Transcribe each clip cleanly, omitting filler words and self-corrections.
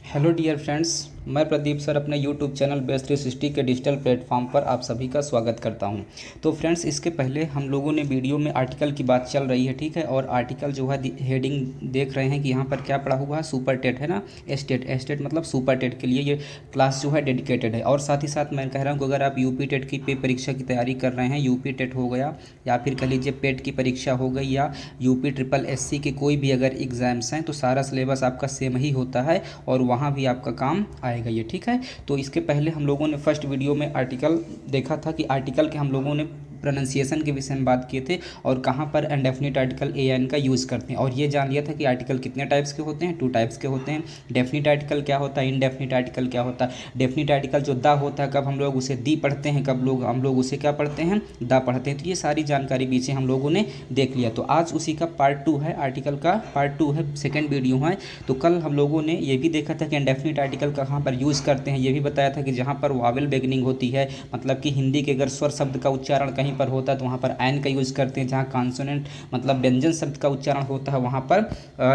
Hello dear friends, मैं Pradeep sir अपने YouTube channel base 360 के डिजिटल प्लेटफॉर्म पर आप सभी का स्वागत करता हूं। तो फ्रेंड्स, इसके पहले हम लोगों ने वीडियो में आर्टिकल की बात चल रही है, ठीक है। और आर्टिकल जो है हेडिंग देख रहे हैं कि यहाँ पर क्या पड़ा हुआ है, सुपर टेट है ना। एस्टेट एस्टेट मतलब सुपर टेट के लिए ये क्लास जो है डेडिकेटेड है। और साथ ही साथ मैं कह रहा हूँ कि अगर आप यूपी टेट की परीक्षा की तैयारी कर रहे हैं, यूपी टेट हो गया या फिर कह लीजिए पेट की परीक्षा हो गई या यूपी ट्रिपल एससी के कोई भी अगर एग्ज़ाम्स हैं, तो सारा सिलेबस आपका सेम ही होता है और वहाँ भी आपका काम आएगा ये, ठीक है। तो इसके पहले हम लोगों ने फर्स्ट वीडियो में आर्टिकल देखा था कि आर्टिकल के हम लोगों ने प्रोनाउंसिएशन के विषय में बात किए थे और कहाँ पर इंडेफिनिट आर्टिकल ए एन का यूज़ करते हैं। और ये जान लिया था कि आर्टिकल कितने टाइप्स के होते हैं, 2 टाइप्स के होते हैं। डेफिनिट आर्टिकल क्या होता है, इनडेफिनिट आर्टिकल क्या होता है। डेफिनिट आर्टिकल जो दा होता है, कब हम लोग उसे दी पढ़ते हैं, कब हम लोग उसे क्या पढ़ते हैं, दा पढ़ते हैं। तो ये सारी जानकारी पीछे हम लोगों ने देख लिया। तो आज उसी का पार्ट 2 है, आर्टिकल का पार्ट 2 है, सेकेंड वीडियो है। तो कल हम लोगों ने ये भी देखा था कि इंडेफिनिट आर्टिकल कहाँ पर यूज़ करते हैं, ये भी बताया था कि जहाँ पर वावेल बिगिनिंग होती है, मतलब कि हिंदी के अगर स्वर शब्द का उच्चारण कहीं पर होता है तो वहाँ पर एन का यूज़ करते हैं। जहाँ कॉन्सोनेंट मतलब व्यंजन शब्द का उच्चारण होता है वहाँ पर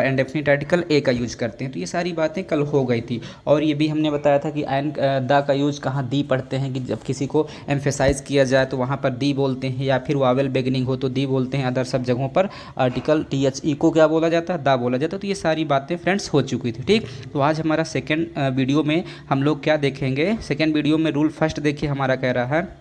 इंडेफिनिट आर्टिकल ए का यूज़ करते हैं। तो ये सारी बातें कल हो गई थी। और ये भी हमने बताया था कि एन दा का यूज़ कहाँ दी पढ़ते हैं, कि जब किसी को एम्फेसाइज किया जाए तो वहाँ पर दी बोलते हैं, या फिर वावेल बिगिनिंग हो तो दी बोलते हैं। अदर सब जगहों पर आर्टिकल टी एच ई को क्या बोला जाता है, दा बोला जाता है। तो ये सारी बातें फ्रेंड्स हो चुकी थी, ठीक। तो आज हमारा सेकेंड वीडियो में हम लोग क्या देखेंगे, सेकेंड वीडियो में रूल फर्स्ट देखिए हमारा कह रहा है,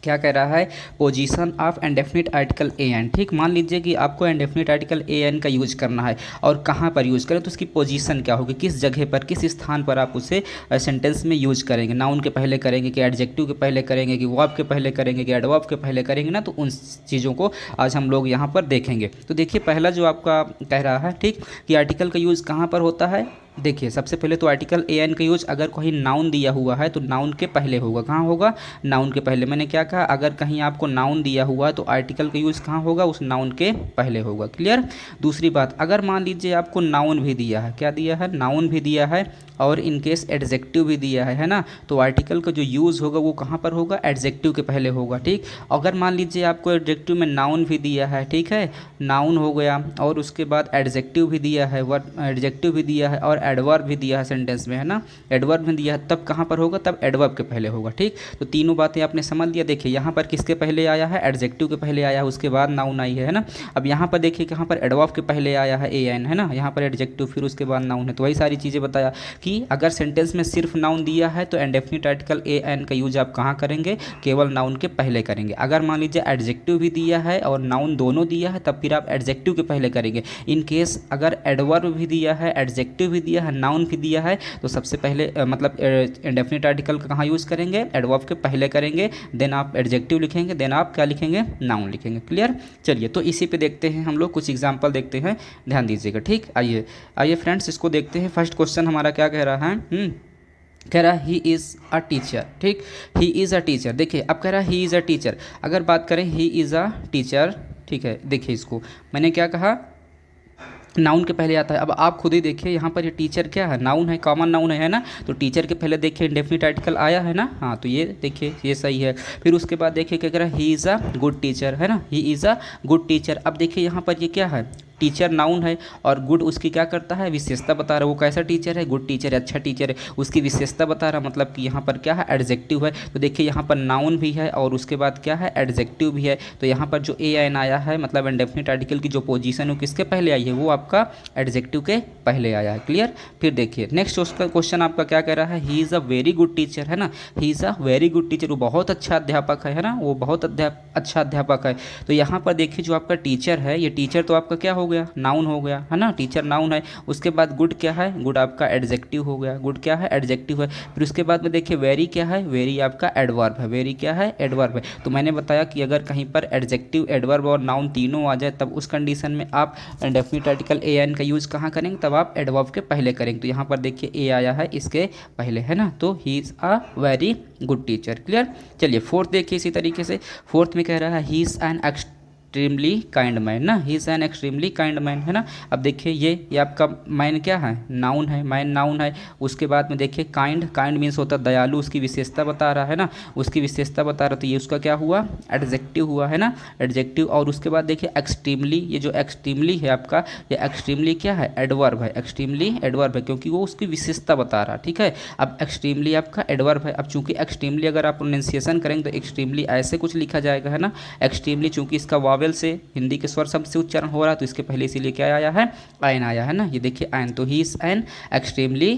क्या कह रहा है, position of indefinite article a an, ठीक। मान लीजिए कि आपको इंडेफिनिट आर्टिकल ए एन का यूज करना है और कहाँ पर यूज़ करें, तो उसकी पोजीशन क्या होगी, किस जगह पर, किस स्थान पर आप उसे सेंटेंस में यूज करेंगे। नाउन के पहले करेंगे कि एडजेक्टिव के पहले करेंगे कि वर्ब के पहले करेंगे कि एडवर्ब के पहले करेंगे ना। तो उन चीज़ों को आज हम लोग यहाँ पर देखेंगे। तो देखिए पहला जो आपका कह रहा है, ठीक, कि आर्टिकल का यूज़ कहाँ पर होता है। देखिए सबसे पहले तो आर्टिकल ए एन का यूज अगर कोई नाउन दिया हुआ है तो नाउन के पहले होगा। कहाँ होगा, नाउन के पहले। मैंने क्या कहा, अगर कहीं आपको नाउन दिया हुआ है तो आर्टिकल का यूज़ कहाँ होगा, उस नाउन के पहले होगा। क्लियर। दूसरी बात, अगर मान लीजिए आपको नाउन भी दिया है, क्या दिया है, नाउन भी दिया है और इनकेस एडजेक्टिव भी दिया है ना, तो आर्टिकल का जो यूज़ होगा वो कहाँ पर होगा, एडजेक्टिव के पहले होगा, ठीक। अगर मान लीजिए आपको एडजेक्टिव में नाउन भी दिया है, ठीक है, नाउन हो गया और उसके बाद एडजेक्टिव भी दिया है, वर्ब एडजेक्टिव भी दिया है और एडवर्ब भी दिया है सेंटेंस में, है ना, एडवर्ब भी दिया है, तब कहाँ पर होगा, तब एडवर्ब के पहले होगा, ठीक। तो तीनों बातें आपने समझ लिया। देखिए यहाँ पर किसके पहले आया है, एडजेक्टिव के पहले आया है, उसके बाद नाउन आई है ना। अब यहाँ पर देखिए कहाँ पर एडवर्ब के पहले आया है ए एन, है ना, यहाँ पर एडजेक्टिव फिर उसके बाद नाउन है। तो वही सारी चीज़ें बताया कि अगर सेंटेंस में सिर्फ नाउन दिया है तो इंडेफिनिट आर्टिकल ए एन का यूज आप कहाँ करेंगे, केवल नाउन के पहले करेंगे। अगर मान लीजिए एडजेक्टिव भी दिया है और नाउन दोनों दिया है, तब फिर आप एडजेक्टिव के पहले करेंगे। इन केस अगर एडवर्ब भी दिया है, एडजेक्टिव भी दिया है, नाउन भी दिया है, तो सबसे पहले मतलब इंडेफिनिट आर्टिकल का कहाँ यूज़ करेंगे, एडवर्ब के पहले करेंगे, देन आप एडजेक्टिव लिखेंगे, देन आप क्या लिखेंगे, नाउन लिखेंगे। क्लियर। चलिए तो इसी पे देखते हैं हम लोग, कुछ एग्जांपल देखते हैं, ध्यान दीजिएगा, ठीक। आइए आइए फ्रेंड्स, इसको देखते हैं। फर्स्ट क्वेश्चन हमारा क्या कह रहा है, कह रहा है ही इज़ अ टीचर, ठीक। ही इज़ अ टीचर, देखिए अब कह रहा है ही इज़ अ टीचर। अगर बात करें ही इज़ अ टीचर, ठीक है, देखिए इसको मैंने क्या कहा, नाउन के पहले आता है। अब आप खुद ही देखिए यहाँ पर ये टीचर क्या है, नाउन है, कॉमन नाउन है ना। तो टीचर के पहले देखिए इंडेफिनिट आर्टिकल आया है ना, हाँ, तो ये देखिए ये सही है। फिर उसके बाद देखिए क्या कह रहा है, he is a good teacher, है ना, he is a good teacher. अब देखिए यहाँ पर ये क्या है, टीचर नाउन है और गुड उसकी क्या करता है, विशेषता बता रहा है, वो कैसा टीचर है, गुड टीचर है, अच्छा टीचर है, उसकी विशेषता बता रहा है, मतलब कि यहाँ पर क्या है, एडजेक्टिव है। तो देखिए यहाँ पर नाउन भी है और उसके बाद क्या है, एडजेक्टिव भी है। तो यहाँ पर जो ए एन आया है, मतलब इंडेफिनिट आर्टिकल की जो पोजीशन है वो किसके पहले आई है, वो आपका एडजेक्टिव के पहले आया है। क्लियर। फिर देखिए नेक्स्ट क्वेश्चन आपका क्या कह रहा है, he is a very good teacher, है ना, he is a very good teacher, वो बहुत अच्छा अध्यापक है ना, वो बहुत अच्छा अध्यापक है। तो यहाँ पर देखिए जो आपका टीचर है, ये टीचर तो आपका क्या हो गया, नाउन हो गया, है ना, टीचर नाउन है। उसके बाद गुड क्या है, गुड आपका एडजेक्टिव हो गया, गुड क्या है, एडजेक्टिव है। फिर उसके बाद में देखिए वेरी क्या है, वेरी आपका एडवर्ब है, वेरी क्या है, एडवर्ब है। तो मैंने बताया कि अगर कहीं पर एडजेक्टिव, एडवर्ब और नाउन तीनों आ जाए तब उस कंडीशन में आप इंडेफिनिट आर्टिकल ए एन का यूज़ कहाँ करेंगे, तब आप एडवर्ब के पहले करेंगे। तो यहाँ पर देखिए ए आया है इसके पहले, है ना, तो he is a very good teacher. Clear. चलिए फोर्थ देखिए इसी तरीके से, फोर्थ में कह रहा है he is an extremely kind man ना, he is an extremely kind man है ना। अब देखिए ये आपका मैन क्या है, नाउन है, मैन नाउन है। उसके बाद में देखिए काइंड, काइंड मीन्स होता है दयालु, उसकी विशेषता बता रहा है ना, उसकी विशेषता बता रहा, तो ये उसका क्या हुआ, एडजेक्टिव हुआ है ना, एडजेक्टिव। और उसके बाद देखिए एक्सट्रीमली, ये जो एक्सट्रीमली है आपका, ये एक्सट्रीमली क्या है, एडवर्ब है, एक्सट्रीमली एडवर्ब है, क्योंकि वो उसकी विशेषता बता रहा, ठीक है। अब एक्सट्रीमली आपका एडवर्ब है। अब चूंकि एक्सट्रीमली अगर आप प्रोनाउंसिएशन करेंगे तो एक्सट्रीमली ऐसे कुछ लिखा जाएगा है ना, एक्सट्रीमली, चूंकि इसका वावेल से हिंदी के स्वर शब्द से उच्चारण हो रहा है तो इसके पहले इसीलिए क्या आया है, आयन आया है ना, ये देखिए आयन, तो he is an extremely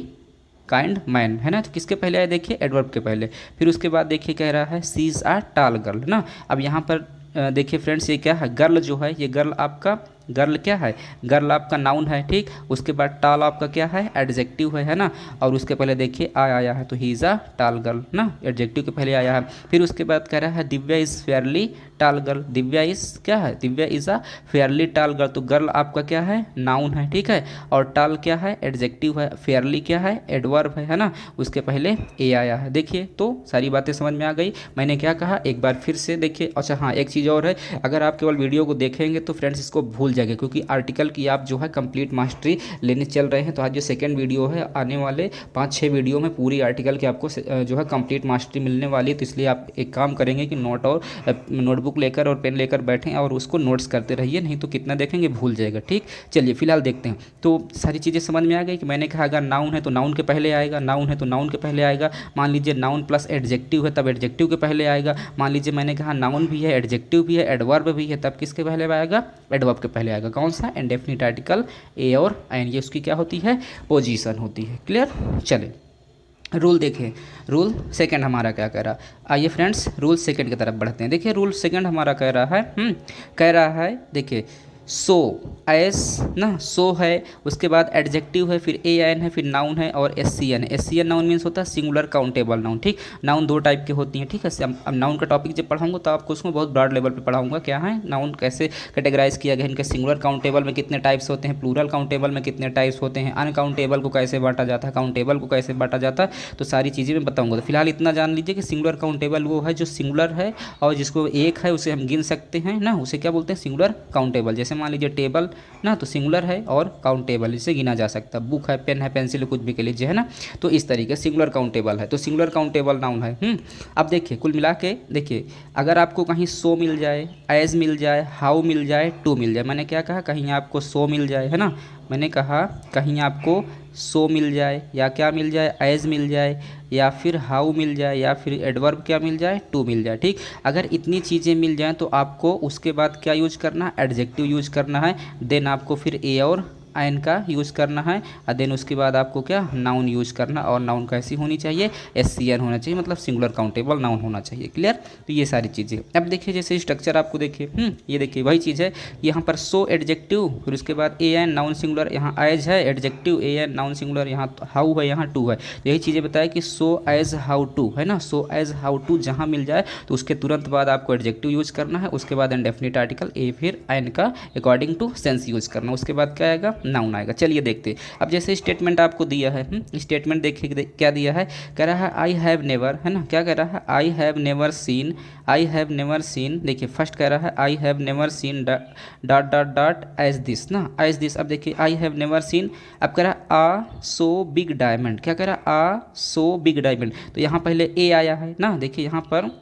kind man है ना। तो किसके पहले आया देखिए, एडवर्ब के पहले। फिर उसके बाद देखिए कह रहा है सी इज अ टाल गर्ल ना। अब यहाँ पर देखिए फ्रेंड्स ये क्या है, गर्ल जो है, ये गर्ल आपका, गर्ल क्या है, गर्ल आपका नाउन है, ठीक। उसके बाद टाल आपका क्या है, एडजेक्टिव है ना। और उसके पहले देखिए आया है, तो ही इज़ अ टाल गर्ल ना, एडजेक्टिव के पहले आया है। फिर उसके बाद कह रहा है दिव्या इज़ फेयरली टाल गर्ल, दिव्या इज़ क्या है, दिव्या इज़ अ फेयरली टाल गर्ल, तो गर्ल आपका क्या है, नाउन है, ठीक है। और टाल क्या है, एडजेक्टिव है, फेयरली क्या है, एडवर्ब है ना, उसके पहले ए आया है। देखिए तो सारी बातें समझ में आ गई। मैंने क्या कहा एक बार फिर से देखिए। अच्छा हाँ, एक चीज़ और है, अगर आप केवल वीडियो को देखेंगे तो फ्रेंड्स इसको भूल जाएंगे, क्योंकि आर्टिकल की आप जो है कंप्लीट मास्टरी लेने चल रहे हैं। तो आज जो सेकंड वीडियो है, आने वाले 5-6 वीडियो में पूरी आर्टिकल की आपको जो है कंप्लीट मास्टरी मिलने वाली है। तो इसलिए आप एक काम करेंगे कि नोटबुक लेकर और पेन लेकर बैठें और उसको नोट्स करते रहिए, नहीं तो कितना देखेंगे भूल जाएगा, ठीक। चलिए फिलहाल देखते हैं। तो सारी चीज़ें समझ में आ गई कि मैंने कहा अगर नाउन है तो नाउन के पहले आएगा, नाउन है तो नाउन के पहले आएगा। मान लीजिए नाउन प्लस एडजेक्टिव है तब एडजेक्टिव के पहले आएगा। मान लीजिए मैंने कहा नाउन भी है, एडजेक्टिव भी है, एडवर्ब भी है, तब किसके पहले आएगा, एडवर्ब के पहले आएगा। कौन सा, इंडेफिनिट आर्टिकल ए और एन, ये उसकी क्या होती है, पोजीशन होती है। क्लियर। चले रूल देखें, रूल सेकंड हमारा क्या कह रहा है। आइए फ्रेंड्स रूल सेकंड की तरफ बढ़ते हैं। देखिए रूल सेकंड हमारा कह रहा है कह रहा है देखिए सो एस ना, सो है, उसके बाद एडजेक्टिव है, फिर ए एन है, फिर नाउन है और एस सी एन है। S C N noun means होता है सिंगुलर काउंटेबल नाउन, ठीक। नाउन दो टाइप की होती हैं, ठीक है। अब नाउन का टॉपिक जब पढ़ाऊंगा तो आपको उसको बहुत ब्रॉड लेवल पे पढ़ाऊंगा, क्या है नाउन कैसे कैटेगराइज किया गया, इनके सिंगुलर काउंटेबल में कितने टाइप्स होते हैं, प्लूरल काउंटेबल में कितने टाइप्स होते हैं, अनकाउंटेबल को कैसे बांटा जाता है, काउंटेबल को कैसे बांटा जाता है, तो सारी चीज़ें मैं बताऊंगा। तो फिलहाल इतना जान लीजिए कि सिंगुलर काउंटेबल वो है जो सिंगुलर है और जिसको एक है उसे हम गिन सकते हैं ना, उसे क्या बोलते हैं, सिंगुलर काउंटेबल। जैसे मान लीजिए टेबल ना, तो सिंगुलर है और काउंटेबल, इसे गिना जा सकता है। बुक है, पेन है, पेंसिल, कुछ भी के लीजिए है ना, तो इस तरीके सिंगुलर काउंटेबल है, तो सिंगुलर काउंटेबल नाउन है। अब देखिए कुल मिला के देखिए, अगर आपको कहीं सो मिल जाए, एज मिल जाए, हाउ मिल जाए, टू मिल जाए, मैंने क्या कहा, कहीं आपको सो मिल जाए है ना, मैंने कहा कहीं आपको सो मिल जाए या क्या मिल जाए, एज मिल जाए या फिर हाउ मिल जाए या फिर एडवर्ब क्या मिल जाए, टू मिल जाए, ठीक। अगर इतनी चीज़ें मिल जाएं तो आपको उसके बाद क्या यूज करना है, एडजेक्टिव यूज करना है। देन आपको फिर ए और एन का यूज़ करना है और देन उसके बाद आपको क्या, नाउन यूज करना। और नाउन कैसी होनी चाहिए, एस सी एन होना चाहिए, मतलब सिंगुलर काउंटेबल नाउन होना चाहिए। क्लियर। तो ये सारी चीज़ें अब देखिए, जैसे स्ट्रक्चर आपको देखिए, ये देखिए वही चीज़ है, यहाँ पर सो एडजेक्टिव, फिर उसके बाद ए एन नाउन सिंगुलर, यहाँ एज है adjective, A N noun singular, यहाँ हाउ है, यहाँ टू है। तो यही चीज़ें बताया कि सो एज हाउ टू है ना, सो एज हाउ टू जहाँ मिल जाए तो उसके तुरंत बाद आपको एडजेक्टिव यूज करना है, उसके बाद इंडेफिनिट आर्टिकल ए फिर एन का अकॉर्डिंग टू सेंस यूज करना, उसके बाद क्या आएगा, नाउन आएगा। चलिए देखते हैं। अब जैसे स्टेटमेंट आपको दिया है, स्टेटमेंट देखिए क्या दिया है, कह रहा है आई हैव नेवर है ना, क्या कह रहा है, I have never seen, I have never seen. देखिए फर्स्ट कह रहा है I have never seen dot dot dot as this ना, एज दिस। अब देखिए आई हैव नेवर सीन, अब कह रहा है आ सो बिग डायमंड, क्या कह रहा है, आ सो बिग डायमंड। तो यहाँ पहले ए आया है ना, देखिए यहाँ पर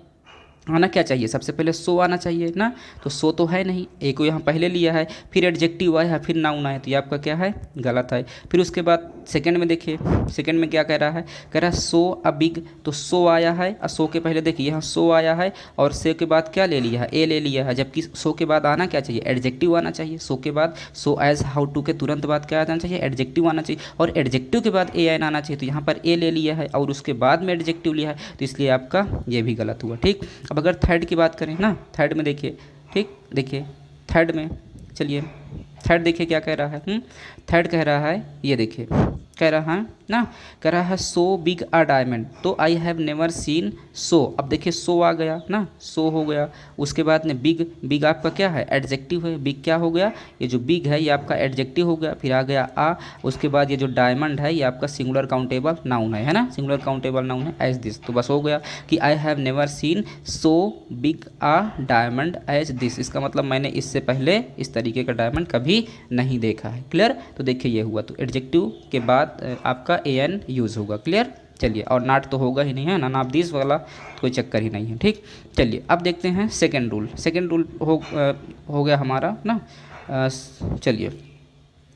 आना क्या चाहिए, सबसे पहले सो आना चाहिए ना, तो सो तो है नहीं, ए को यहाँ पहले लिया है, फिर एडजेक्टिव आया है, फिर नाउन आया, तो ये आपका क्या है, गलत है। फिर उसके बाद सेकंड में देखिए, सेकंड में क्या कह रहा है, कह रहा है सो अ बिग, तो सो आया है और सो के पहले देखिए यहाँ सो आया है और से के बाद क्या ले लिया है, ए ले लिया है, जबकि सो के बाद आना क्या चाहिए, एडजेक्टिव आना चाहिए। सो के बाद सो एज हाउ टू के तुरंत बाद क्या आना चाहिए, एडजेक्टिव आना चाहिए, और एडजेक्टिव के बाद ए एन आना चाहिए। तो यहाँ पर ए ले लिया है और उसके बाद में एडजेक्टिव लिया है, तो इसलिए आपका ये भी गलत हुआ, ठीक। अब अगर थर्ड की बात करें ना, थर्ड में देखिए, ठीक, देखिए थर्ड में, चलिए थर्ड देखिए क्या कह रहा है, थर्ड कह रहा है, ये देखिए कह रहा है ना। कह रहा है सो बिग अ डायमंड, तो आई हैव नेवर सीन सो। अब देखिए सो आ गया ना, सो हो गया। उसके बाद में बिग, बिग आपका क्या है, एडजेक्टिव है। बिग क्या हो गया, ये जो बिग है ये आपका एडजेक्टिव हो गया। फिर आ गया आ, उसके बाद ये जो डायमंड है ये आपका सिंगुलर काउंटेबल नाउन है ना, सिंगुलर काउंटेबल नाउन है एज दिस। तो बस हो गया कि I have never seen so big a diamond as this. इसका मतलब मैंने इससे पहले इस तरीके का डायमंड कभी नहीं देखा है। क्लियर। तो देखिए ये हुआ, तो एडजेक्टिव के बाद आपका ए एन यूज़ होगा। क्लियर। चलिए, और नाट तो होगा ही नहीं है ना, नाप दिस वाला कोई चक्कर ही नहीं है। ठीक, चलिए अब देखते हैं सेकेंड रूल। सेकेंड रूल हो गया हमारा ना। चलिए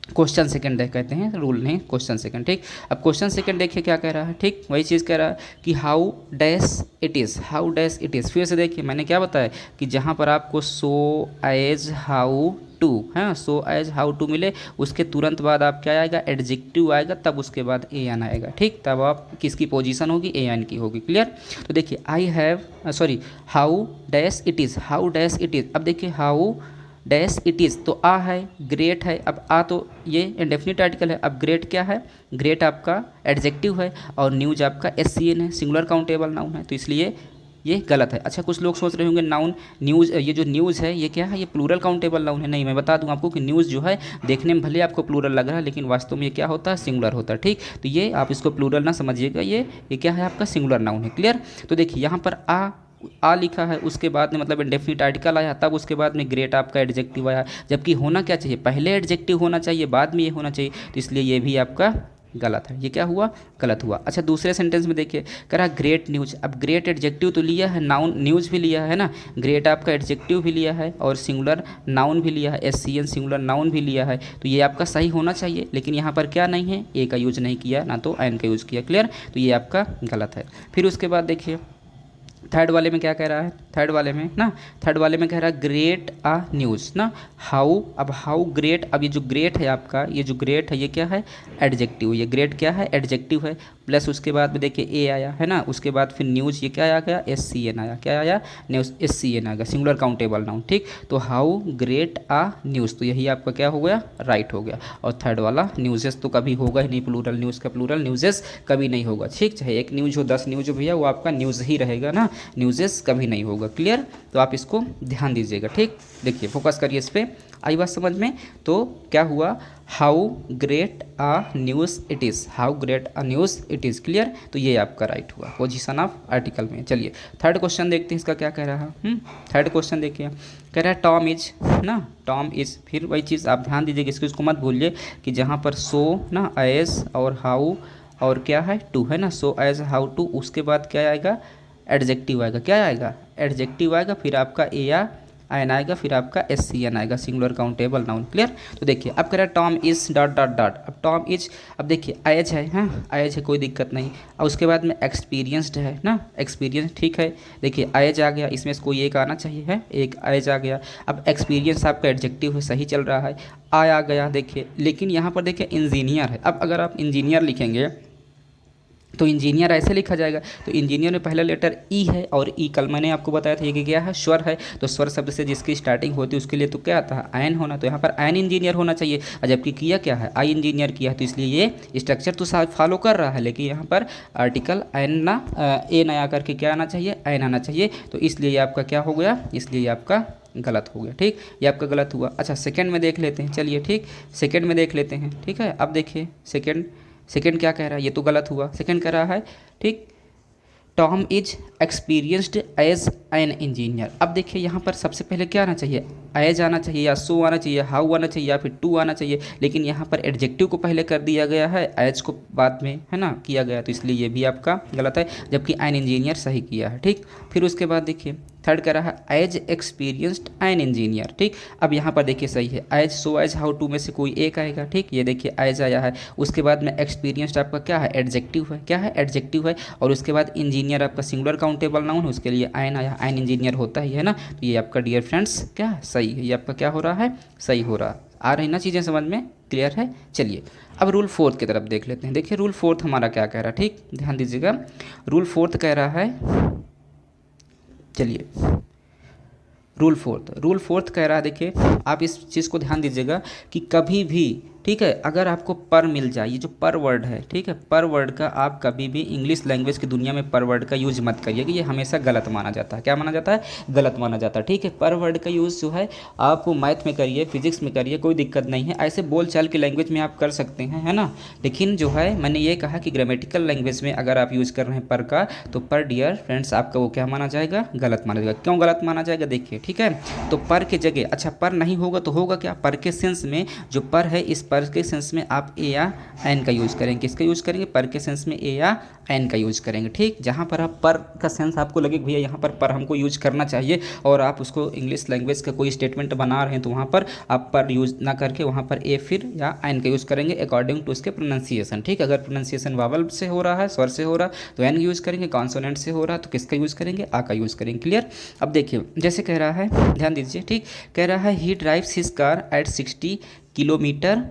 क्वेश्चन सेकंड कहते हैं, रूल नहीं, क्वेश्चन सेकंड। ठीक, अब क्वेश्चन सेकंड देखिए क्या कह रहा है। ठीक, वही चीज़ कह रहा है कि how dash it is, how dash it is. फिर से देखिए मैंने क्या बताया कि जहाँ पर आपको सो एज हाउ टू है, सो एज हाउ टू मिले, उसके तुरंत बाद आप क्या आएगा, एडजेक्टिव आएगा, तब उसके बाद ए एन आएगा। ठीक, तब आप किसकी पोजीशन होगी, ए एन की होगी। क्लियर। तो देखिए I have sorry how dash it is, how dash it is. अब देखिए हाउ डैश इट इज़, तो आ है, ग्रेट है। अब आ तो ये इंडेफिनिट आर्टिकल है। अब ग्रेट क्या है, ग्रेट आपका एडजेक्टिव है और न्यूज आपका एस सी एन है, सिंगुलर काउंटेबल नाउन है, तो इसलिए ये गलत है। अच्छा, कुछ लोग सोच रहे होंगे नाउन न्यूज़, ये जो न्यूज़ है ये क्या है, ये प्लूरल काउंटेबल नाउन है। नहीं, मैं बता दूं आपको कि न्यूज़ जो है देखने में भले आपको प्लूरल लग रहा है, लेकिन वास्तव में ये क्या होता है, सिंगुलर होता है। ठीक, तो ये आप इसको प्लूरल ना समझिएगा, ये क्या है आपका सिंगुलर नाउन है। क्लियर। तो देखिए यहाँ पर आ लिखा है, उसके बाद में मतलब इंडेफिनिट आर्टिकल आया, तब उसके बाद में ग्रेट आपका एडजेक्टिव आया, जबकि होना क्या चाहिए, पहले एडजेक्टिव होना चाहिए, बाद में ये होना चाहिए। तो इसलिए ये भी आपका गलत है। ये क्या हुआ, गलत हुआ। अच्छा, दूसरे सेंटेंस में देखिए कह रहा ग्रेट न्यूज। अब ग्रेट एडजेक्टिव तो लिया है, नाउन न्यूज़ भी लिया है ना, ग्रेट आपका एडजेक्टिव भी लिया है और सिंगुलर नाउन भी लिया है, S C N singular noun भी लिया है, तो ये आपका सही होना चाहिए। लेकिन यहाँ पर क्या नहीं है, ए का यूज नहीं किया, ना तो एन का यूज़ किया। क्लियर। तो ये आपका गलत है। फिर उसके बाद देखिए थर्ड वाले में क्या कह रहा है, थर्ड वाले में ना, थर्ड वाले में कह रहा है ग्रेट आ न्यूज़ ना, हाउ। अब हाउ ग्रेट, अब ये जो ग्रेट है आपका, ये जो ग्रेट है ये क्या है, एडजेक्टिव। ये ग्रेट क्या है, एडजेक्टिव है, प्लस उसके बाद में देखिए ए आया है ना, उसके बाद फिर न्यूज़ ये क्या आ गया, एस सी एन आया, क्या आया, न्यूज़ एस सी एन आ गया, सिंगुलर काउंटेबल नाउन। ठीक, तो हाउ ग्रेट आ न्यूज़, तो यही आपका क्या हो गया, राइट हो गया। और थर्ड वाला न्यूज़ेस तो कभी होगा ही नहीं, प्लूरल न्यूज़ का प्लूरल न्यूज़ेस कभी नहीं होगा। ठीक, चाहे एक न्यूज़ हो 10 न्यूज़ हो भैया, वो आपका न्यूज़ ही रहेगा ना, न्यूज़ेस कभी नहीं होगा। क्लियर। तो आप इसको ध्यान दीजिएगा। ठीक, देखिए फोकस करिए इस पर, आई बात समझ में। तो क्या हुआ, how great a news it is, how great a news it is. Clear. तो ये आपका राइट हुआ पोजीशन ऑफ आर्टिकल में। चलिए थर्ड क्वेश्चन देखते हैं, इसका क्या कह रहा है। थर्ड क्वेश्चन देखिए, कह रहा है टॉम इज ना, टॉम इज़। फिर वही चीज़ आप ध्यान दीजिएगा, इसको मत भूलिए कि जहाँ पर सो ना, एज और हाउ और क्या है, टू है ना, सो एज हाउ टू, उसके बाद क्या आएगा, एडजेक्टिव आएगा। क्या आएगा, एडजेक्टिव आएगा, फिर आपका ए या एन आएगा, फिर आपका एस सी एन आएगा, सिंगुलर काउंटेबल नाउन। क्लियर। तो देखिए अब कह रहा है Tom is dot dot dot. अब टॉम इज, अब देखिए एज है, हाँ एज है, कोई दिक्कत नहीं। और उसके बाद में एक्सपीरियंस्ड है ना, एक्सपीरियंस, ठीक है। देखिए एज आ गया, इसमें से कोई एक आना चाहिए है, एक एज आ गया। अब एक्सपीरियंस आपका एडजेक्टिव है, सही चल रहा है, आ गया। देखिए लेकिन यहाँ पर देखिए इंजीनियर है। अब अगर आप इंजीनियर लिखेंगे तो इंजीनियर ऐसे लिखा जाएगा, तो इंजीनियर में पहला लेटर ई है, और ई कल मैंने आपको बताया था ये क्या है, स्वर है। तो स्वर शब्द से जिसकी स्टार्टिंग होती है उसके लिए तो क्या आता है, आयन होना, तो यहाँ पर आयन इंजीनियर होना चाहिए। और जबकि किया क्या है, आई इंजीनियर किया है, तो इसलिए ये स्ट्रक्चर तो फॉलो कर रहा है, लेकिन यहाँ पर आर्टिकल आयन ना, ए नया करके क्या आना चाहिए, आयन आना चाहिए। तो इसलिए ये आपका क्या हो गया, इसलिए ये आपका गलत हो गया। ठीक, ये आपका गलत हुआ। अच्छा सेकंड में देख लेते हैं, चलिए ठीक, सेकंड में देख लेते हैं। ठीक है, अब देखिए सेकंड क्या कह रहा है, ये तो गलत हुआ। सेकंड कह रहा है ठीक, Tom is experienced as an engineer. अब देखिए यहाँ पर सबसे पहले क्या आना चाहिए, एज आना चाहिए, या सो आना चाहिए, हाउ आना चाहिए, या फिर टू आना चाहिए, लेकिन यहाँ पर एडजेक्टिव को पहले कर दिया गया है, एज को बाद में है ना किया गया, तो इसलिए ये भी आपका गलत है, जबकि एन इंजीनियर सही किया है। ठीक, फिर उसके बाद देखिए थर्ड कह रहा है एज एक्सपीरियंस्ड एन इंजीनियर। ठीक, अब यहाँ पर देखिए सही है, as so as how to में से कोई एक आएगा। ठीक, ये देखिए एज आया है, उसके बाद में एक्सपीरियंस्ड आपका क्या है, एडजेक्टिव है, क्या है, एडजेक्टिव है, और उसके बाद इंजीनियर आपका सिंगुलर काउंटेबल नाउन है, उसके लिए एन आया, एन इंजीनियर होता ही है ना। तो ये आपका डियर फ्रेंड्स क्या सही है, ये आपका क्या हो रहा है, सही हो रहा। आ रही ना चीज़ें समझ में, क्लियर है। चलिए अब रूल फोर्थ की तरफ देख लेते हैं। देखिए रूल फोर्थ हमारा क्या कह रहा है, ठीक ध्यान दीजिएगा। रूल फोर्थ कह रहा है, चलिए रूल फोर्थ कह रहा है, देखिए आप इस चीज़ को ध्यान दीजिएगा कि कभी भी ठीक है। अगर आपको पर मिल जाए, ये जो पर वर्ड है, ठीक है, पर वर्ड का आप कभी भी इंग्लिश लैंग्वेज की दुनिया में पर वर्ड का यूज़ मत करिए कि ये हमेशा गलत माना जाता है। क्या माना जाता है? गलत माना जाता है, ठीक है। पर वर्ड का यूज़ जो है आप मैथ में करिए, फिजिक्स में करिए, कोई दिक्कत नहीं है। ऐसे बोल चाल की लैंग्वेज में आप कर सकते हैं, है ना। लेकिन जो है मैंने ये कहा कि ग्रामेटिकल लैंग्वेज में अगर आप यूज़ कर रहे हैं पर का, तो पर डियर फ्रेंड्स आपका वो क्या माना जाएगा? गलत माना जाएगा। क्यों गलत माना जाएगा? देखिए, ठीक है। तो पर के जगह, अच्छा पर नहीं होगा तो होगा क्या? पर के सेंस में जो पर है, इस पर के सेंस में आप ए या एन का यूज़ करेंगे। किसका यूज़ करेंगे? पर के सेंस में ए या एन का यूज़ करेंगे, ठीक। जहाँ पर आप पर का सेंस आपको लगे भैया यहाँ पर हमको यूज करना चाहिए, और आप उसको इंग्लिश लैंग्वेज का कोई स्टेटमेंट बना रहे हैं, तो वहाँ पर आप पर यूज़ ना करके वहाँ पर ए फिर या एन का यूज़ करेंगे अकॉर्डिंग टू उसके प्रोनाउंसिएशन, ठीक। अगर प्रोनाउंसिएशन वावल से हो रहा है, स्वर से हो रहा है, तो एन यूज़ करेंगे। कॉन्सोनेंट से हो रहा है तो किसका यूज़ करेंगे? आ का यूज़ करेंगे। क्लियर। अब देखिए जैसे कह रहा है, ध्यान दीजिए, ठीक। कह रहा है ही drives his car eight 60 kilometre,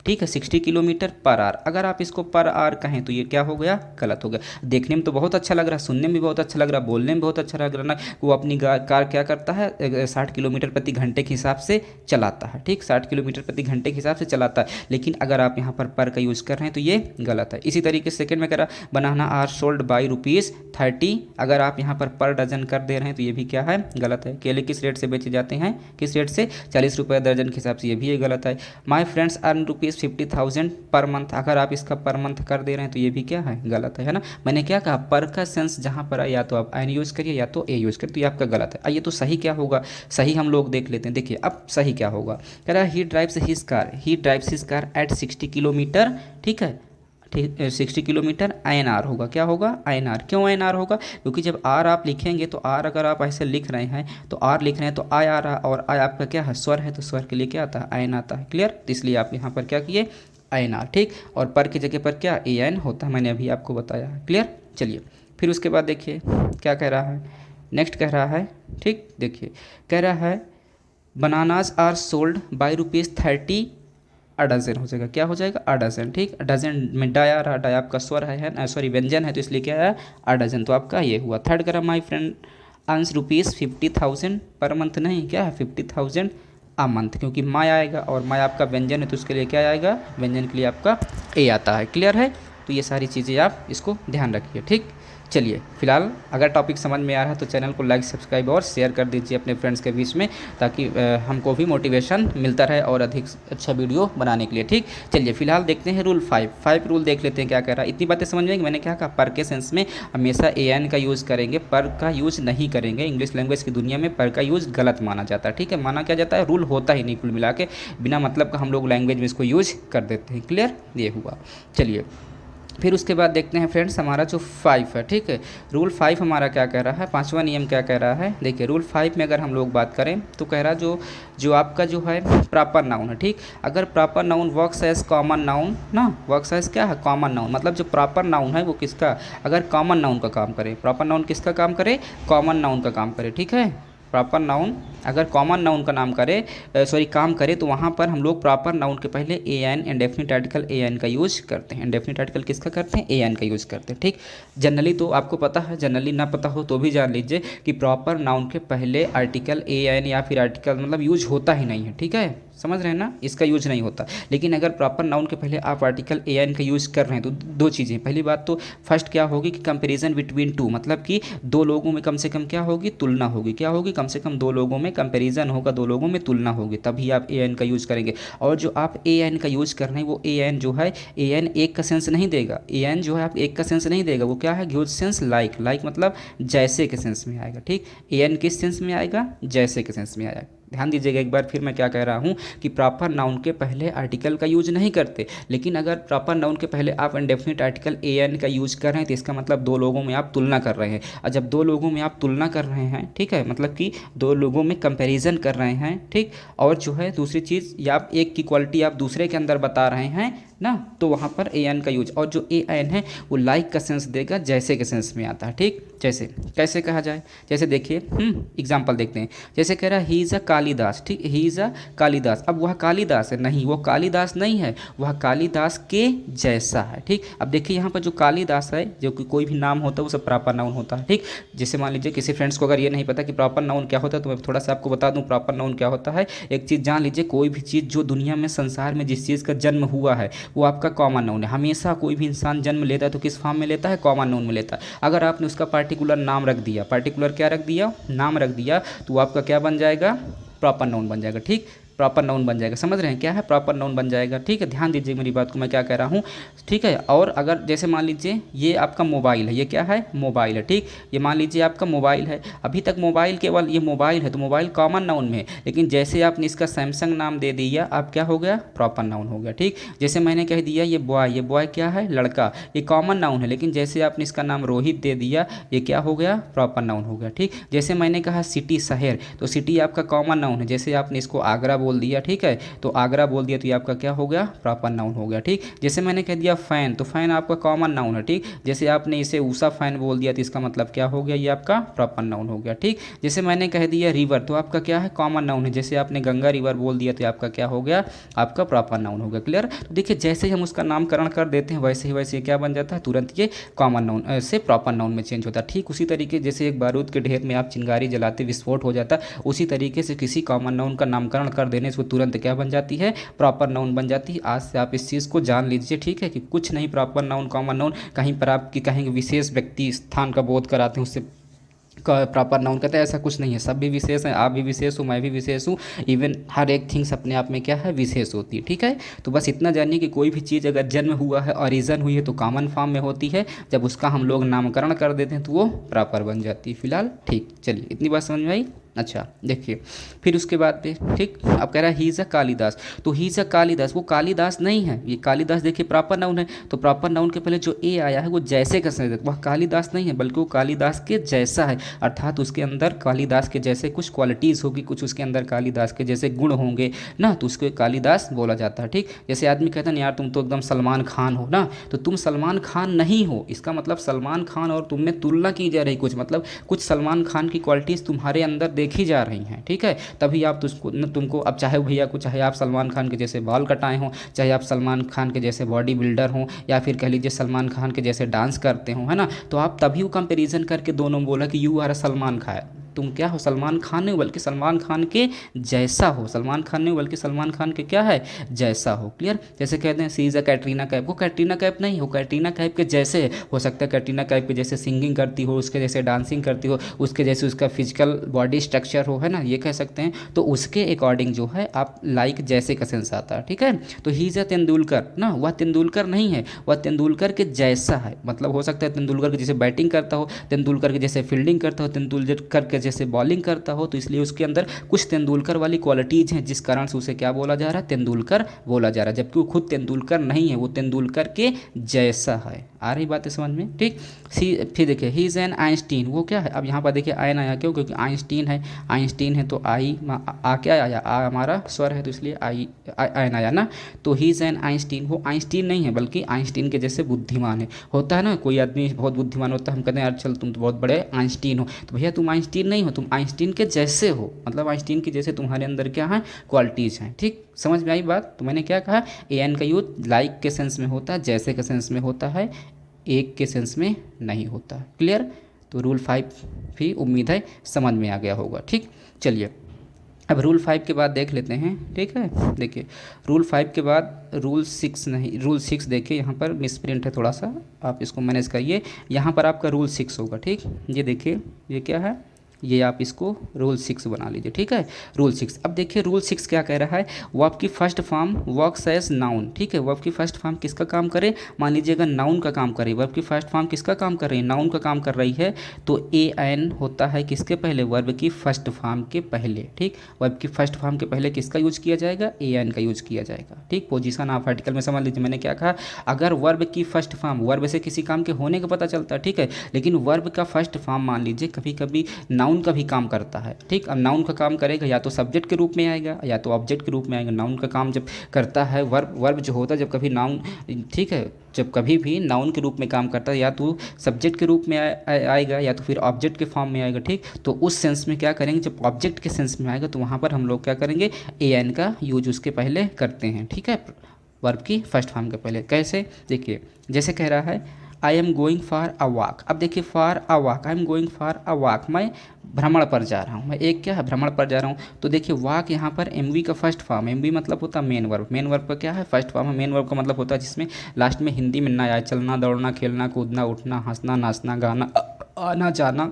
ठीक है, 60 किलोमीटर पर आर। अगर आप इसको पर आर कहें तो ये क्या हो गया? गलत हो गया। देखने में तो बहुत अच्छा लग रहा है, सुनने में भी बहुत अच्छा लग रहा है, बोलने में बहुत अच्छा लग रहा है ना। वो अपनी कार क्या करता है? 60 किलोमीटर प्रति घंटे के हिसाब से चलाता है, ठीक। 60 किलोमीटर प्रति घंटे के हिसाब से चलाता है। लेकिन अगर आप यहाँ पर का यूज़ कर रहे हैं तो ये गलत है। इसी तरीके से सेकंड में कह रहा बनाना आर सोल्ड बाई ₹30। अगर आप यहाँ पर डजन कर दे रहे हैं तो ये भी क्या है? गलत है। केले किस रेट से बेचे जाते हैं? किस रेट से? 40 रुपये दर्जन के हिसाब से, ये भी ये गलत है। My friends earn ₹50,000 per month. अगर आप इसका पर मंथ कर दे रहे हैं तो ये भी क्या है? गलत है ना। मैंने क्या कहा? पर का सेंस जहाँ पर है या तो आप एन यूज़ करिए या तो ए यूज़ करिए, तो ये आपका गलत है। आइए तो सही क्या होगा? सही हम लोग देख लेते हैं। देखिए अब सही क्या होगा। कह रहा है ही drives his car eight 60 kilometre, ठीक है, 60 किलोमीटर INR होगा। क्या होगा? INR। क्यों INR होगा? क्योंकि जब आर आप लिखेंगे तो आर अगर आप ऐसे लिख रहे हैं तो आर लिख रहे हैं तो आई आ रहा, और आई आपका क्या है? स्वर है, तो स्वर के लिए क्या आता है? आयन आता है। क्लियर। तो इसलिए आप यहाँ पर क्या किए? INR, ठीक। और पर की जगह पर क्या? AN होता है, मैंने अभी आपको बताया है। क्लियर। चलिए फिर उसके बाद देखिए क्या कह रहा है। नेक्स्ट कह रहा है, ठीक, देखिए कह रहा है bananas are sold by ₹30 a dozen हो जाएगा। क्या हो जाएगा? अ डजन, ठीक। डजन में डाय आ रहा, डाय आपका स्वर है, सॉरी व्यंजन है, तो इसलिए क्या है? A dozen. तो आपका ये हुआ। थर्ड करा my friend earns ₹50,000 per month, नहीं क्या है? 50,000 अ मंथ, क्योंकि माय आएगा और माय आपका व्यंजन है तो उसके लिए क्या आएगा? व्यंजन के लिए आपका ए आता है। क्लियर है। तो ये सारी चीज़ें आप इसको ध्यान रखिए, ठीक। चलिए फिलहाल अगर टॉपिक समझ में आ रहा है तो चैनल को लाइक, सब्सक्राइब और शेयर कर दीजिए अपने फ्रेंड्स के बीच में, ताकि हमको भी मोटिवेशन मिलता रहे और अधिक अच्छा वीडियो बनाने के लिए, ठीक। चलिए फिलहाल देखते हैं रूल 5 रूल देख लेते हैं क्या कह रहा है। इतनी बातें समझ में, मैंने क्या कहा? पर के सेंस में हमेशा AN का यूज़ करेंगे, पर का यूज़ नहीं करेंगे। इंग्लिश लैंग्वेज की दुनिया में पर का यूज़ गलत माना जाता है, ठीक है। माना क्या जाता है? रूल होता ही नहीं, कुल मिला के बिना मतलब का हम लोग लैंग्वेज में इसको यूज़ कर देते हैं। क्लियर। ये हुआ। चलिए फिर उसके बाद देखते हैं फ्रेंड्स हमारा जो 5 है, ठीक है। रूल 5 हमारा क्या कह रहा है? 5वां नियम क्या कह रहा है? देखिए रूल 5 में अगर हम लोग बात करें तो कह रहा जो आपका जो है प्रॉपर नाउन है, ठीक। अगर proper noun works as common noun ना, वर्क्स एज क्या है? Common noun. मतलब जो प्रॉपर नाउन है वो किसका? अगर कॉमन नाउन का काम करे, प्रॉपर नाउन किसका काम करे? कॉमन नाउन का काम करे, ठीक है। प्रॉपर नाउन अगर कॉमन नाउन का नाम करे, काम करे, तो वहाँ पर हम लोग प्रॉपर नाउन के पहले AN इंडेफिनिट आर्टिकल AN का यूज़ करते हैं। इंडेफिनिट आर्टिकल किसका करते हैं? AN का यूज़ करते हैं, ठीक। जनरली तो आपको पता है, जनरली ना पता हो तो भी जान लीजिए कि प्रॉपर नाउन के पहले आर्टिकल AN या फिर आर्टिकल मतलब यूज होता ही नहीं है, ठीक है। समझ रहे हैं ना, इसका यूज नहीं होता। लेकिन अगर प्रॉपर नाउन के पहले आप आर्टिकल AN का यूज़ कर रहे हैं तो दो चीज़ें, पहली बात तो फर्स्ट क्या होगी कि कंपेरिजन बिटवीन टू, मतलब कि दो लोगों में कम से कम क्या होगी? तुलना होगी। क्या होगी? कम से कम दो लोगों में कंपेरिजन होगा, दो लोगों में तुलना होगी, तभी आप AN का यूज़ करेंगे। और जो आप AN का यूज़ कर रहे हैं वो AN जो है, AN एक का सेंस नहीं देगा। AN जो है आप एक का सेंस नहीं देगा, वो क्या है? Gives sense like. लाइक मतलब जैसे के सेंस में आएगा, ठीक। AN किस सेंस में आएगा? जैसे के सेंस में आएगा। ध्यान दीजिएगा एक बार फिर मैं क्या कह रहा हूँ कि प्रॉपर नाउन के पहले आर्टिकल का यूज नहीं करते, लेकिन अगर प्रॉपर नाउन के पहले आप इंडेफिनिट आर्टिकल AN का यूज कर रहे हैं तो इसका मतलब दो लोगों में आप तुलना कर रहे हैं। और जब दो लोगों में आप तुलना कर रहे हैं, ठीक है, मतलब कि दो लोगों में कंपैरिजन कर रहे हैं, ठीक। और जो है दूसरी चीज़, या आप एक की क्वालिटी आप दूसरे के अंदर बता रहे हैं ना, तो वहाँ पर AN का यूज, और जो AN है वो लाइक का सेंस देगा, जैसे के सेंस में आता है, ठीक। जैसे कैसे कहा जाए, जैसे देखिए एग्जाम्पल देखते हैं। जैसे कह रहा है ही इज़ अ कालिदास, ठीक, ही इज़ अ कालिदास। अब वह कालिदास है, नहीं वो कालिदास नहीं है, वह कालिदास के जैसा है, ठीक। अब देखिए यहाँ पर जो कालिदास है, जो कि कोई भी नाम होता है वो सब प्रॉपर नाउन होता है, ठीक। जैसे मान लीजिए किसी फ्रेंड्स को अगर ये नहीं पता कि प्रॉपर नाउन क्या होता है तो मैं थोड़ा सा आपको बता दूं प्रॉपर नाउन क्या होता है। एक चीज़ जान लीजिए, कोई भी चीज़ जो दुनिया में संसार में जिस चीज़ का जन्म हुआ है वो आपका कॉमन नाउन है। हमेशा कोई भी इंसान जन्म लेता है तो किस फॉर्म में लेता है, कॉमन नाउन में लेता है। अगर आपने उसका पार्टिकुलर नाम रख दिया, पार्टिकुलर क्या रख दिया, नाम रख दिया, तो वो आपका क्या बन जाएगा, प्रॉपर नाउन बन जाएगा, ठीक। प्रॉपर नाउन बन जाएगा, समझ रहे हैं क्या है, प्रॉपर नाउन बन जाएगा, ठीक है। ध्यान दीजिए मेरी बात को, मैं क्या कह रहा हूँ, ठीक है। और अगर जैसे मान लीजिए ये आपका मोबाइल है, ये क्या है, मोबाइल है, ठीक। ये मान लीजिए आपका मोबाइल है, अभी तक मोबाइल केवल ये मोबाइल है तो मोबाइल कॉमन नाउन में है, लेकिन जैसे आपने इसका सैमसंग नाम दे दिया, आप क्या हो गया, प्रॉपर नाउन हो गया, ठीक। जैसे मैंने कह दिया ये बॉय क्या है, लड़का, ये कॉमन नाउन है, लेकिन जैसे आपने इसका नाम रोहित दे दिया, ये क्या हो गया, प्रॉपर नाउन हो गया, ठीक। जैसे मैंने कहा सिटी, शहर, तो सिटी आपका कॉमन नाउन है, जैसे आपने इसको आगरा बोल दिया, ठीक है, तो आगरा बोल दिया तो ये आपका क्या हो गया, प्रॉपर नाउन हो गया, ठीक। जैसे मैंने कह दिया फैन, तो फैन आपका कॉमन नाउन है, ठीक। जैसे आपने इसे उषा फैन बोल दिया तो इसका मतलब क्या हो गया, ये आपका प्रॉपर नाउन हो गया, ठीक। जैसे मैंने कह दिया रिवर, तो आपका क्या है, कॉमन नाउन है, जैसे आपने गंगा रिवर बोल दिया तो आपका क्या हो गया, आपका प्रॉपर नाउन हो गया, क्लियर। तो देखिए जैसे ही हम उसका नामकरण कर देते हैं वैसे ही क्या बन जाता है, तुरंत ये कॉमन नाउन से प्रॉपर नाउन में चेंज होता है, ठीक। उसी तरीके जैसे एक बारूद के ढेर में आप चिंगारी जलाते विस्फोट हो जाता है, उसी तरीके से किसी कॉमन नाउन का नामकरण कर देने से वो तुरंत क्या बन जाती है, प्रॉपर नाउन बन जाती है। आज से आप इस चीज़ को जान लीजिए, ठीक है, कि कुछ नहीं प्रॉपर नाउन कॉमन नाउन, कहीं पर आपकी कहेंगे विशेष व्यक्ति स्थान का बोध कराते हैं उससे प्रॉपर नाउन कहते हैं, ऐसा कुछ नहीं है, सब भी विशेष हैं, आप भी विशेष हो, मैं भी विशेष हूँ, इवन हर एक थिंग्स अपने आप में क्या है, विशेष होती है, ठीक है। तो बस इतना जानिए कि कोई भी चीज़ अगर जन्म हुआ है, ऑरिजन हुई है तो कॉमन फॉर्म में होती है, जब उसका हम लोग नामकरण कर देते हैं तो वो प्रॉपर बन जाती है। फिलहाल ठीक, चलिए इतनी बात समझ में आई। अच्छा देखिए फिर उसके बाद पे, ठीक, अब कह रहा है ही इज़ अ कालिदास, तो ही इज़ अ कालिदास, वो कालिदास नहीं है, ये कालिदास देखिए प्रॉपर नाउन है, तो प्रॉपर नाउन के पहले जो ए आया है वो जैसे का संज्ञक, वह कालिदास नहीं है बल्कि वो कालिदास के जैसा है, अर्थात उसके अंदर कालिदास के जैसे कुछ क्वालिटीज़ होगी, कुछ उसके अंदर कालिदास के जैसे गुण होंगे ना, तो उसको कालिदास बोला जाता है, ठीक। जैसे आदमी कहता है ना यार तुम तो एकदम सलमान खान हो ना, तो तुम सलमान खान नहीं हो, इसका मतलब सलमान खान और तुम में तुलना की जा रही, कुछ मतलब कुछ सलमान खान की क्वालिटीज़ तुम्हारे अंदर देखी जा रही हैं, ठीक है, तभी आप तुमको अब चाहे भैया को, चाहे आप सलमान खान के जैसे बाल कटाए हों, चाहे आप सलमान खान के जैसे बॉडी बिल्डर हों, या फिर कह लीजिए सलमान खान के जैसे डांस करते हो, है ना, तो आप तभी वो कंपैरिजन करके दोनों बोला कि you are a Salman Khan, तुम क्या हो, सलमान खान नहीं बल्कि सलमान खान के जैसा हो, सलमान खान नहीं बल्कि सलमान खान के क्या है, जैसा हो, क्लियर। जैसे कहते हैं सी इज़ अ कैटरीना कैफ, वो कैटरीना कैफ नहीं हो, कैटरीना कैफ के जैसे है, हो सकता है कैटरीना कैफ के जैसे सिंगिंग करती हो, उसके जैसे डांसिंग करती हो, उसके जैसे उसका फिजिकल बॉडी स्ट्रक्चर हो, है ना, ये कह सकते हैं, तो उसके अकॉर्डिंग जो है आप लाइक जैसे का सेंस आता है, ठीक है। तो ही इज़ अ तेंदुलकर ना, वह तेंदुलकर नहीं है, वह तेंदुलकर के जैसा है, मतलब हो सकता है तेंदुलकर के जैसे बैटिंग करता हो, तेंदुलकर के जैसे फील्डिंग करता हो, तेंदुलकर के जैसे बॉलिंग करता हो, तो इसलिए उसके अंदर कुछ तेंदुलकर वाली क्वालिटीज़ हैं जिस कारण से उसे क्या बोला जा रहा है, तेंदुलकर बोला जा रहा है, जबकि वो खुद तेंदुलकर नहीं है, वो तेंदुलकर के जैसा है। आ रही बात है समझ में, ठीक। फिर देखिए ही इज़ एन आइंस्टीन, वो क्या है, अब यहाँ पर देखिए आयन आया क्यों, क्योंकि आइंस्टीन है, आइंस्टीन है तो आई आ क्या आया, आ हमारा स्वर है तो इसलिए आई आयन आया ना, तो ही इज़ एन आइंस्टीन, वो आइंस्टीन नहीं है बल्कि आइंस्टीन के जैसे बुद्धिमान है। होता है ना कोई आदमी बहुत बुद्धिमान होता है, हम कहते हैं यार चल तुम तो बहुत बड़े आइंस्टीन हो, तो भैया तुम आइंस्टीन नहीं हो, तुम आइंस्टीन के जैसे हो, मतलब आइंस्टीन के जैसे तुम्हारे अंदर क्या है, क्वालिटीज़ हैं, ठीक। समझ में आई बात। तो मैंने क्या कहा, ए एन का यूज लाइक के सेंस में होता है, जैसे के सेंस में होता है, एक के सेंस में नहीं होता, क्लियर। तो रूल 5 भी उम्मीद है समझ में आ गया होगा, ठीक। चलिए अब रूल 5 के बाद देख लेते हैं, ठीक है। देखिए रूल 5 के बाद रूल 6 नहीं, रूल 6 देखिए यहाँ पर मिसप्रिंट है थोड़ा सा, आप इसको मैनेज करिए, यहाँ पर आपका रूल 6 होगा, ठीक। ये देखिए ये क्या है, ये आप इसको रूल 6 बना लीजिए, ठीक है, रूल 6। अब देखिए रूल 6 क्या कह रहा है, वर्ब की first form works as noun, ठीक है, वर्ब की फर्स्ट फॉर्म किसका काम करे, मान लीजिए अगर नाउन का काम करे, वर्ब की फर्स्ट फॉर्म किसका काम कर रही है, नाउन का काम कर रही है, तो ए एन होता है किसके पहले, वर्ब की फर्स्ट फॉर्म के पहले, ठीक। वर्ब की फर्स्ट फॉर्म के पहले किसका यूज किया जाएगा, ए एन का यूज किया जाएगा, ठीक। पोजीशन आप आर्टिकल में समझ लीजिए, मैंने क्या कहा, अगर वर्ब की फर्स्ट फॉर्म, वर्ब से किसी काम के होने का पता चलता है, ठीक है, लेकिन वर्ब का फर्स्ट फॉर्म मान लीजिए कभी कभी नाउन नाउन का भी काम करता है, ठीक। अब नाउन का काम करेगा या तो सब्जेक्ट के रूप में आएगा या तो ऑब्जेक्ट के रूप में आएगा। नाउन का काम जब करता है वर्ब जो होता है, जब कभी नाउन, ठीक है, जब कभी भी नाउन के रूप में काम करता है या तो सब्जेक्ट के रूप में आएगा या तो फिर ऑब्जेक्ट के फॉर्म में आएगा, ठीक। तो उस सेंस में क्या करेंगे, जब ऑब्जेक्ट के सेंस में आएगा तो वहाँ पर हम लोग क्या करेंगे, ए एन का यूज उसके पहले करते हैं, ठीक है, वर्ब की फर्स्ट फॉर्म के पहले। कैसे, देखिए, जैसे कह रहा है I am going for a walk. अब देखिए for a walk, I am going for a walk, मैं भ्रमण पर जा रहा हूँ, मैं एक क्या है भ्रमण पर जा रहा हूँ। तो देखिए वॉक यहाँ पर एम वी का फर्स्ट फॉर्म, एम वी मतलब होता है मेन वर्ब, मेन वर्ब का क्या है फर्स्ट फॉर्म है। मेन वर्ब का मतलब होता है जिसमें लास्ट में हिंदी में ना आए, चलना, दौड़ना, खेलना, कूदना, उठना, हंसना, नाचना, गाना, आना, जाना,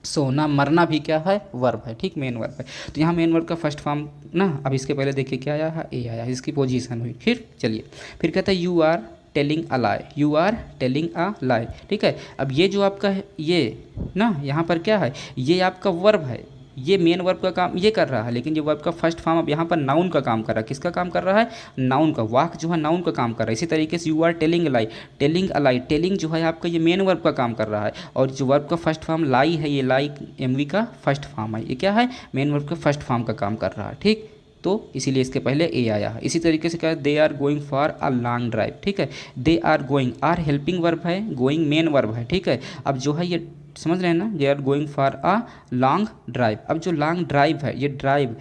सोना, मरना भी क्या है वर्ब है, ठीक, मेन वर्ब है। तो यहाँ मेन वर्ब का फर्स्ट फॉर्म ना। अब इसके पहले देखिए क्या आया है, ए आया, इसकी पोजीशन हुई। फिर चलिए, फिर कहता है you are telling a lie, you are telling a lie, ठीक है। अब ये जो आपका है ये ना, यहाँ पर क्या है, ये आपका वर्ब है, ये मेन वर्ब का काम ये कर रहा है, लेकिन ये वर्ब का फर्स्ट फॉर्म अब यहाँ पर नाउन का काम कर रहा है। किसका काम कर रहा है, नाउन का। वाक जो है नाउन का काम कर रहा है। इसी तरीके से you are telling lie, telling a lie, telling जो है आपका ये मेन वर्ब का काम कर रहा है, और जो वर्ब का फर्स्ट फॉर्म लाई है, ये लाई एम वी का फर्स्ट फॉर्म है, ये क्या है मेन वर्ब का फर्स्ट फॉर्म का काम कर रहा है, ठीक। तो इसीलिए इसके पहले ए आया है। इसी तरीके से क्या है, they are going for a long drive, ठीक है। They are going, are helping verb है, गोइंग मेन वर्ब है, ठीक है। अब जो है ये समझ रहे हैं ना, they are going for a long drive. अब जो लॉन्ग ड्राइव है, ये ड्राइव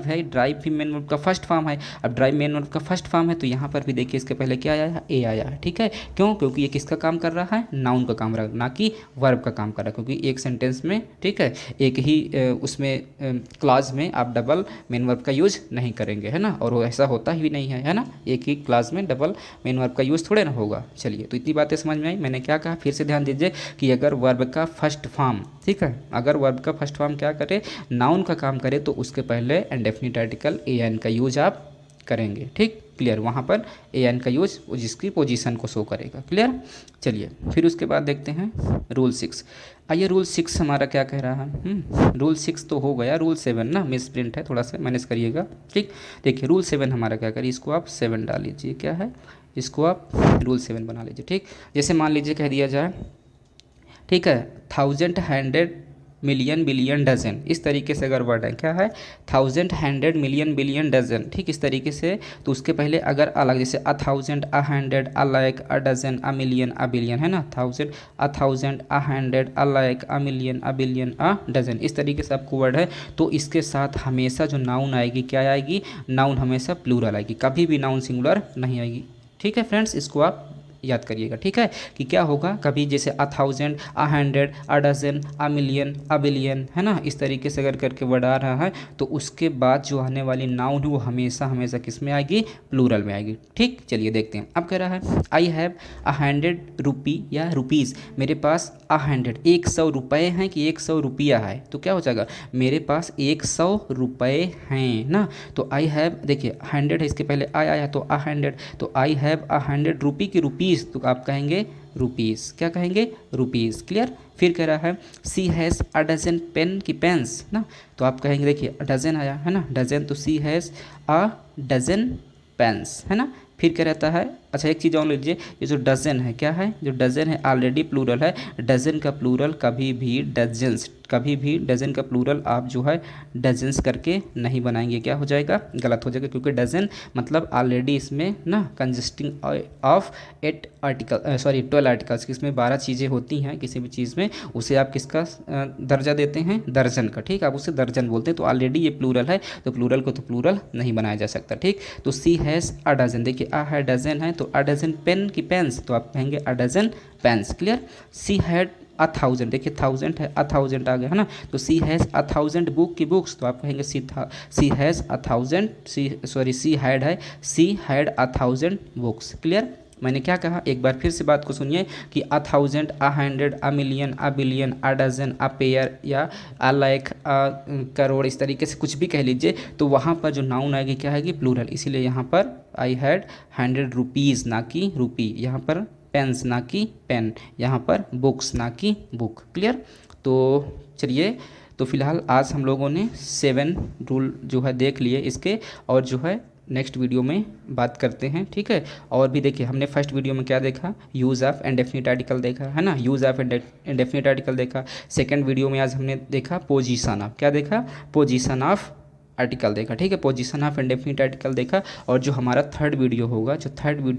है, ड्राइव भी मेन वर्ब का फर्स्ट फॉर्म है। अब ड्राइव मेन वर्ब का फर्स्ट फॉर्म है, तो यहाँ पर भी देखिए इसके पहले क्या आया है, ए आया है, ठीक है। क्यों, क्योंकि ये किसका काम कर रहा है, नाउन का काम कर रहा है, ना कि वर्ब का काम कर रहा है। क्योंकि एक सेंटेंस में, ठीक है, एक ही उसमें क्लाज में आप डबल मेन वर्ब का यूज नहीं करेंगे, है ना, और वो ऐसा होता ही नहीं है ना, एक ही क्लास में डबल मेन वर्ब का यूज़ थोड़े ना होगा। चलिए, तो इतनी बातें समझ में आई। मैंने क्या कहा, फिर से ध्यान दीजिए कि अगर वर्ब का फर्स्ट फॉर्म, ठीक है, अगर वर्ब का फर्स्ट फॉर्म क्या करे, नाउन का काम करे, तो उसके पहले इंडेफिनिट आर्टिकल ए एन का यूज आप करेंगे, ठीक, क्लियर। वहाँ पर ए एन का यूज जिसकी पोजीशन को शो करेगा, क्लियर। चलिए, फिर उसके बाद देखते हैं रूल 6। आइए, रूल 6 हमारा क्या कह रहा है, रूल 6 तो हो गया, रूल 7 ना मिस प्रिंट है, थोड़ा सा मैनेज करिएगा, ठीक। देखिए रूल 7 हमारा क्या करिए, इसको आप 7 डाल लीजिए, क्या है, इसको आप रूल 7 बना लीजिए, ठीक। जैसे मान लीजिए कह दिया जाए, ठीक है, 1000 100 मिलियन बिलियन डजन, इस तरीके से अगर वर्ड है, क्या है 1000 100 मिलियन बिलियन डजन, ठीक, इस तरीके से। तो उसके पहले अगर अलग, जैसे 1000 100 a like a dozen a million a billion, है ना, 1000 100 a like a million a billion a dozen, इस तरीके से आपको वर्ड है। तो इसके साथ हमेशा जो नाउन आएगी, क्या आएगी, नाउन हमेशा प्लूरल आएगी, कभी भी नाउन सिंगुलर नहीं आएगी, ठीक है फ्रेंड्स। इसको आप याद करिएगा, ठीक है, कि क्या होगा, कभी जैसे 1000 100 a dozen a million a billion, है ना, इस तरीके से अगर करके वर्ड आ रहा है, तो उसके बाद जो आने वाली नाउन है वो हमेशा हमेशा किस में आएगी, प्लूरल में आएगी, ठीक। चलिए देखते हैं। अब कह रहा है आई हैव 100 रुपी या रुपीज़, मेरे पास 100, 100 रुपये हैं कि 100 रुपया है, तो क्या हो जाएगा, मेरे पास 100 रुपये हैं ना। तो आई हैव, देखिए 100 है, इसके पहले आई आया तो 100, तो आई हैव 100 रुपी की रुपीज़, तो आप कहेंगे रुपीज़, क्या कहेंगे, रुपीज़, क्लियर। फिर कह रहा है सी हैज़ अ डजन पेन की पेन्स ना, तो आप कहेंगे, देखिए डजन आया है ना, डजन, तो सी हैज़ अ डजन पेन्स, है ना। फिर क्या रहता है, अच्छा एक चीज़ और लीजिए, ये जो डजन है, क्या है, जो डजन है ऑलरेडी प्लूरल है। डजन का प्लूरल कभी भी डजन्स, कभी भी डजन का प्लूरल आप जो है डजन्स करके नहीं बनाएंगे, क्या हो जाएगा, गलत हो जाएगा, क्योंकि डजन मतलब ऑलरेडी इसमें ना consisting of 8 article, sorry 12 articles, इसमें 12 चीज़ें होती हैं किसी भी चीज़ में, उसे आप किसका दर्जा देते हैं, दर्जन का, ठीक, आप उसे दर्जन बोलते हैं। तो ऑलरेडी ये प्लूरल है, तो प्लूरल को तो प्लूरल नहीं बनाया जा सकता, ठीक। तो सी हैज़ अ डजन, देखिए आ है डजन है, तो अ डजन पेन की पेन्स, तो आप कहेंगे a dozen pens, clear. She had 1000, देखिए 1000 है, 1000 आ गया, है ना, तो सी हैज़ 1000 बुक की बुक्स, तो आप कहेंगे सी हैज़ 1000, सी हैड है, सी हैड 1000 बुक्स, क्लियर। मैंने क्या कहा, एक बार फिर से बात को सुनिए कि 1000 100 a million a billion a dozen a pair या अ लाइक अ करोड़, इस तरीके से कुछ भी कह लीजिए, तो वहाँ पर जो नाउन आएगी क्या आएगी, प्लूरल। इसीलिए यहाँ पर आई हैड 100 रुपीज़ ना कि रुपी, यहाँ पर पेन्स ना कि पेन, यहाँ पर बुक्स ना कि बुक, क्लियर। तो चलिए, तो फिलहाल आज हम लोगों ने 7 रूल जो है देख लिए इसके, और जो है नेक्स्ट वीडियो में बात करते हैं, ठीक है। और भी देखिए, हमने फर्स्ट वीडियो में क्या देखा, यूज़ ऑफ इंडेफिनिट आर्टिकल देखा है ना, यूज़ ऑफ इंडेफिनिट आर्टिकल देखा। सेकंड वीडियो में आज हमने देखा पोजीशन ऑफ, क्या देखा, पोजीशन ऑफ आर्टिकल देखा, ठीक है, पोजीशन ऑफ इंडेफिनिट आर्टिकल देखा। और जो हमारा थर्ड वीडियो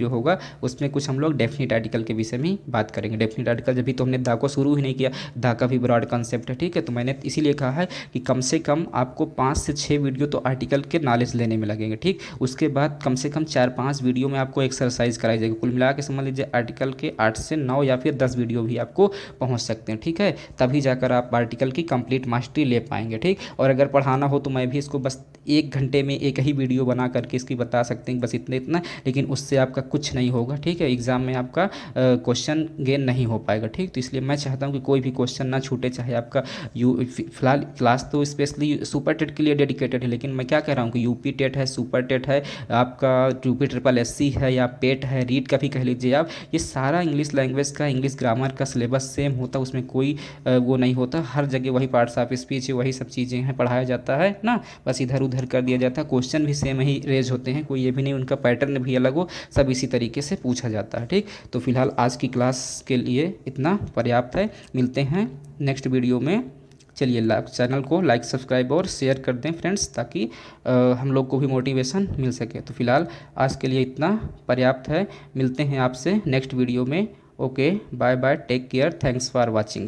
होगा उसमें कुछ हम लोग डेफिनिट आर्टिकल के विषय में बात करेंगे। डेफिनिट आर्टिकल जब भी तो हमने दा को शुरू ही नहीं किया, दा का भी ब्रॉड कंसेप्ट है, ठीक है। तो मैंने इसीलिए कहा है कि कम से कम आपको 5 से 6 वीडियो तो आर्टिकल के नॉलेज लेने में लगेंगे, ठीक। उसके बाद कम से कम 4-5 वीडियो में आपको एक्सरसाइज कराई जाएगी। कुल मिला के समझ लीजिए आर्टिकल के 8 से 9 या फिर 10 वीडियो भी आपको पहुँच सकते हैं, ठीक है। तभी जाकर आप आर्टिकल की कंप्लीट मास्टरी ले पाएंगे, ठीक। और अगर पढ़ाना हो तो मैं भी इसको बस 1 घंटे में एक ही वीडियो बना करके इसकी बता सकते हैं, बस इतना, लेकिन उससे आपका कुछ नहीं होगा, ठीक है। एग्ज़ाम में आपका क्वेश्चन गेन नहीं हो पाएगा, ठीक। तो इसलिए मैं चाहता हूँ कि कोई भी क्वेश्चन ना छूटे, चाहे आपका फिलहाल क्लास तो स्पेशली सुपर टेट के लिए डेडिकेटेड है, लेकिन मैं क्या कह रहा हूँ कि यूपी टेट है, सुपर टेट है, आपका यूपी ट्रिपल एससी है, या पेट है, रीट का भी कह लीजिए आप, ये सारा इंग्लिश लैंग्वेज का, इंग्लिश ग्रामर का सिलेबस सेम होता है, उसमें कोई वो नहीं होता। हर जगह वही पार्ट्स ऑफ स्पीच है, वही सब चीज़ें हैं, पढ़ाया जाता है ना, बस इधर उधर कर दिया जाता है। क्वेश्चन भी सेम ही रेज होते हैं, कोई ये भी नहीं उनका पैटर्न भी अलग हो, सब इसी तरीके से पूछा जाता है, ठीक। तो फिलहाल आज की क्लास के लिए इतना पर्याप्त है, मिलते हैं नेक्स्ट वीडियो में। चलिए चैनल को लाइक सब्सक्राइब और शेयर कर दें फ्रेंड्स, ताकि हम लोग को भी मोटिवेशन मिल सके। तो फिलहाल आज के लिए इतना पर्याप्त है, मिलते हैं आपसे नेक्स्ट वीडियो में। Okay, bye bye, take care, thanks for watching.